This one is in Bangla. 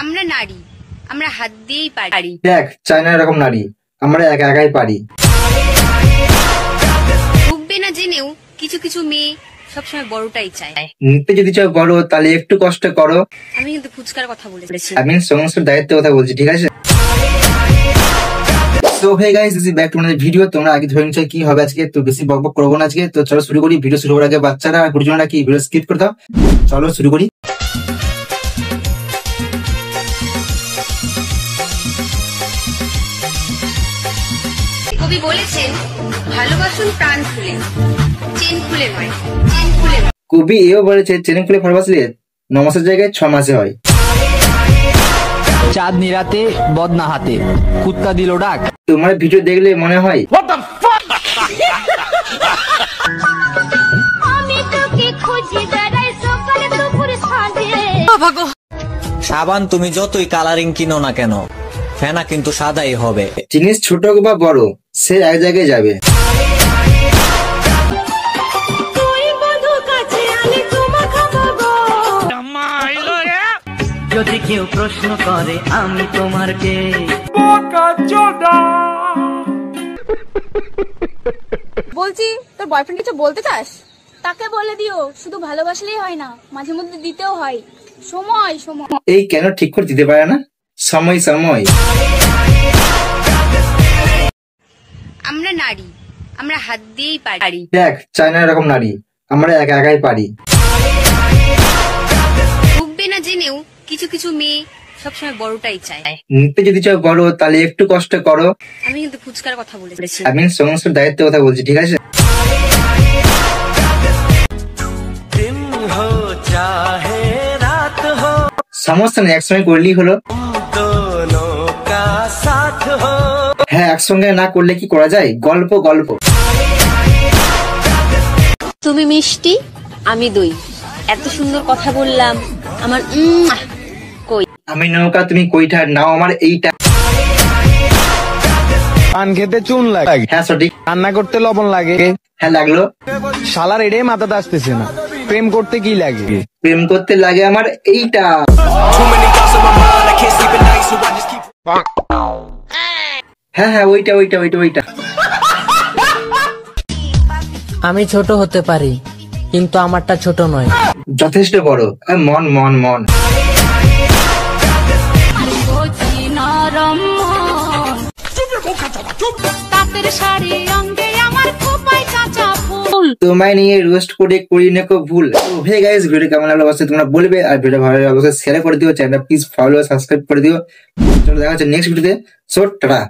আমরা নারী, আমরা হাত দিয়েই পারি। দেখ চাই না এরকম নারী, আমরা একা একাই পারি। ঢুকবে না জেনেও কিছু কিছু মেয়ে সবসময় বড়টাই চায়। নিতে যদি চাও বড় তাহলে একটু কষ্ট করো। আমি কিন্তু ফুচকার কথা বলেছি। আমি সমস্ত দায়িত্বের কথা বলছি, ঠিক আছে? তো hey guys, this is back to my video. তোমরা আগে ধরে নিচ্ছ কি হবে আজকে, তো বেশি বকবক করবো না আজকে। তো চলো শুরু করি। ভিডিও শুরু করার আগে বাচ্চারা গুরুজনরা কি ভিডিও স্কিপ করে দাও। চলো শুরু করি। কবি বলেছেন, ভালোবাসুন প্রাণ খুলে, চেন খুলে নয়, চেন খুলে। কবি এও বলেছে, চেন খুলে ভালোবাসলে 9 মাসের জায়গায় 6 মাসে হয়। চাঁদনি রাতে বদনা হাতে কুত্তা দিল ডাক। তোমার ভিডিও দেখলে মনে হয় সাবান তুমি যতই কালারিং কিনো না কেন, ফেনা কিন্তু সাদাই হবে। জিনিস ছোট বা বড়, সে এক জায়গায় যাবে। যদি কেউ প্রশ্ন করে আমি তোমার কে, বলছি তোর বয়ফ্রেন্ড কিছু বলতে চাস? তাকে বলে দিও, শুধু ভালোবাসলেই হয় না, মাঝে মধ্যে দিতেও হয়। সময় সময় এই কেন ঠিক করে দিতে পারে না? সময় সময়। আমরা নারী, আমরা হাত দিয়েই পারি। দেখ চাই না এরকম নারী, আমরা একা একাই পারি। ঢুকবে না জেনেও কিছু কিছু মেয়ে সবসময় বড়টাই চায়। নিতে যদি চাও বড় তাহলে একটু কষ্ট করো। আমি কিন্তু ফুচকার কথা বলেছি। আমি সমস্ত দায়িত্বের কথা বলছি, ঠিক আছে? সমস্যা নেই, একসঙ্গে করলেই হলো। হ্যাঁ, একসঙ্গে না করলে কি করা যায়? গল্প গল্প। তুমি মিষ্টি, আমি দই, এত সুন্দর কথা বললাম। আমার কই? আমি নৌকা, তুমি কইটা, নাও আমার এইটা। পান খেতে চুন লাগে, হ্যাঁ সঠিক। রান্না করতে লবণ লাগে, হ্যাঁ লাগলো। শালার এটাই মাথাতে আসতেছে না। প্রেম করতে কি লাগে? প্রেম করতে লাগে আমার এইটা। হ্যাঁ হ্যাঁ, ওইটা ওইটা ওইটা ওইটা। আমি ছোট হতে পারি কিন্তু আমারটা ছোট নয়। যথেষ্ট বড়। মন মন মন। তোমায় নিয়ে রোস্ট করে করি না কো ভুল। তো হে গাইস, ভিডিও কেমন লাগলো অবশ্যই তোমরা বলবে, আর ভিডিও ভালো লাগলে অবশ্যই শেয়ার করে দিও, চ্যানেলটা প্লিজ ফলো সাবস্ক্রাইব করে দিও। চলো দেখা হচ্ছে নেক্সট ভিডিওতে। So tata.